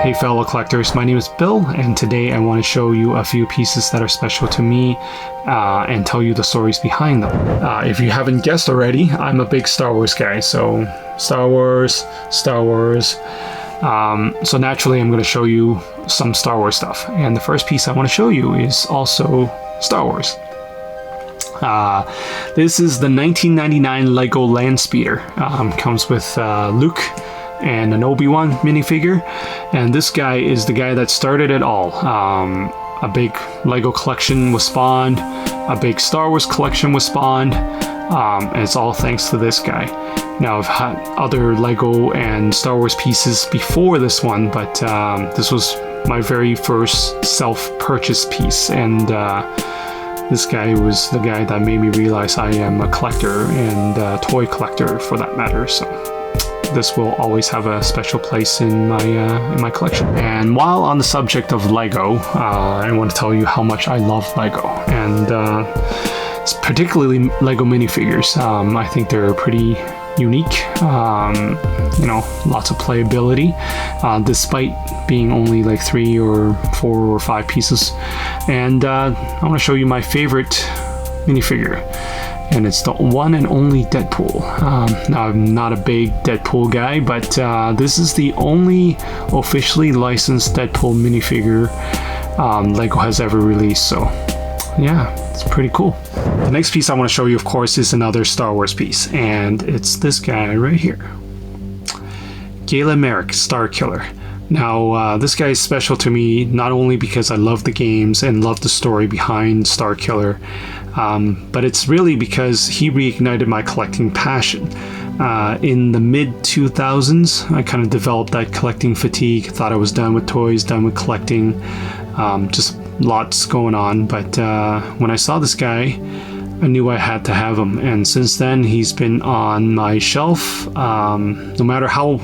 Hey fellow collectors, my name is Bill, and today I want to show you a few pieces that are special to me and tell you the stories behind them. If you haven't guessed already, I'm a big Star Wars guy, so Star Wars. So naturally I'm going to show you some Star Wars stuff, and the first piece I want to show you is also Star Wars. This is the 1999 Lego Land Speeder. Comes with Luke and an Obi-Wan minifigure, and this guy is the guy that started it all. A big Lego collection was spawned, a big Star Wars collection was spawned, and it's all thanks to this guy. Now, I've had other Lego and Star Wars pieces before this one, but this was my very first self-purchase piece, and this guy was the guy that made me realize I am a collector, and a toy collector for that matter, so this will always have a special place in my collection. And while on the subject of Lego, I want to tell you how much I love Lego, and particularly Lego minifigures. I think they're pretty unique, lots of playability, despite being only like 3 or 4 or 5 pieces. And I want to show you my favorite minifigure, and it's the one and only Deadpool. Now, I'm not a big Deadpool guy, but this is the only officially licensed Deadpool minifigure Lego has ever released, so yeah, it's pretty cool. The next piece I want to show you, of course, is another Star Wars piece, and it's this guy right here. M.A.S.K, Starkiller. Now, this guy is special to me not only because I love the games and love the story behind Starkiller, but it's really because he reignited my collecting passion. In the mid-2000s, I kind of developed that collecting fatigue, thought I was done with toys, done with collecting, just lots going on. But when I saw this guy, I knew I had to have him, and since then he's been on my shelf. No matter how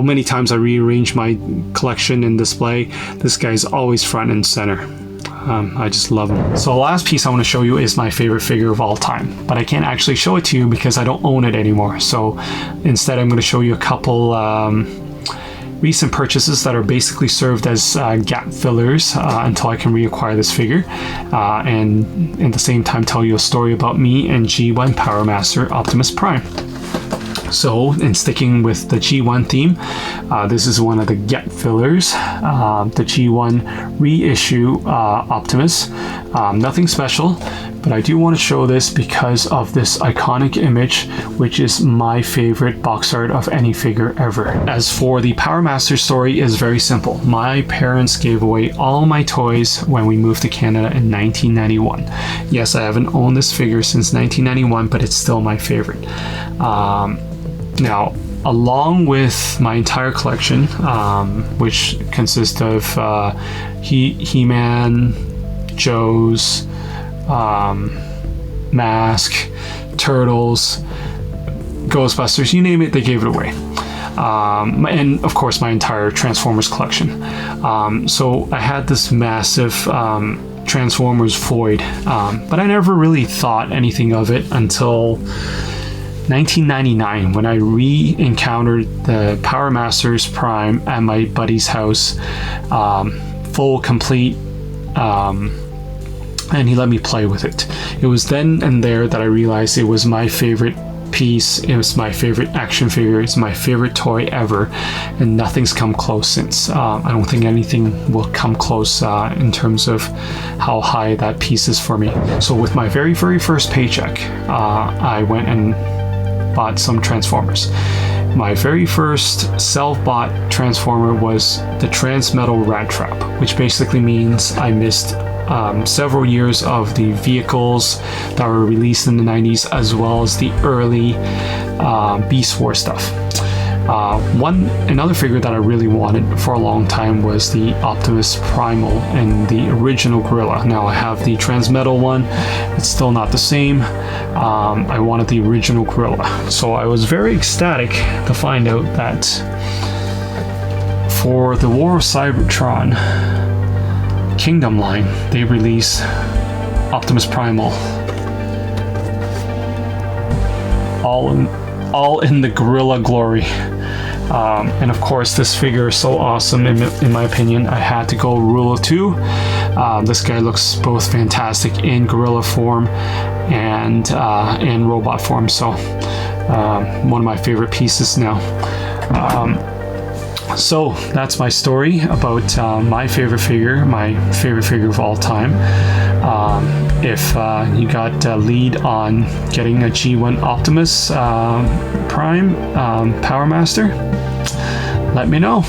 many times I rearrange my collection and display, this guy's always front and center. I just love him. So the last piece I want to show you is my favorite figure of all time, but I can't actually show it to you because I don't own it anymore. So instead I'm going to show you a couple recent purchases that are basically served as gap fillers until I can reacquire this figure, and at the same time tell you a story about me and G1 Power Master Optimus Prime. So, in sticking with the G1 theme, this is one of the gap fillers, the G1 reissue Optimus. Nothing special, but I do want to show this because of this iconic image, which is my favorite box art of any figure ever. As for the Power Master story, is very simple. My parents gave away all my toys when we moved to Canada in 1991. Yes, I haven't owned this figure since 1991, but it's still my favorite. Now, along with my entire collection, which consists of He-Man, Joes, M.A.S.K, Turtles, Ghostbusters, you name it, they gave it away. And of course my entire Transformers collection. So I had this massive Transformers void, but I never really thought anything of it until 1999 when I re-encountered the Power Masters Prime at my buddy's house, full, complete, and he let me play with it. It was then and there that I realized it was my favorite piece, it was my favorite action figure, it's my favorite toy ever, and nothing's come close since. I don't think anything will come close in terms of how high that piece is for me. So with my very first paycheck, I went and bought some Transformers. My very first self-bought Transformer was the Transmetal Rat Trap, which basically means I missed several years of the vehicles that were released in the 90s, as well as the early Beast Wars stuff. Another figure that I really wanted for a long time was the Optimus Primal and the original Gorilla. Now I have the Transmetal one, it's still not the same. I wanted the original Gorilla. So I was very ecstatic to find out that for the War of Cybertron Kingdom line, they release Optimus Primal. All in the Gorilla glory. And of course, this figure is so awesome in my opinion. I had to go rule of two. This guy looks both fantastic in gorilla form and in robot form. So one of my favorite pieces now. So that's my story about my favorite figure of all time. If you got a lead on getting a G1 Optimus Prime Power Master, let me know.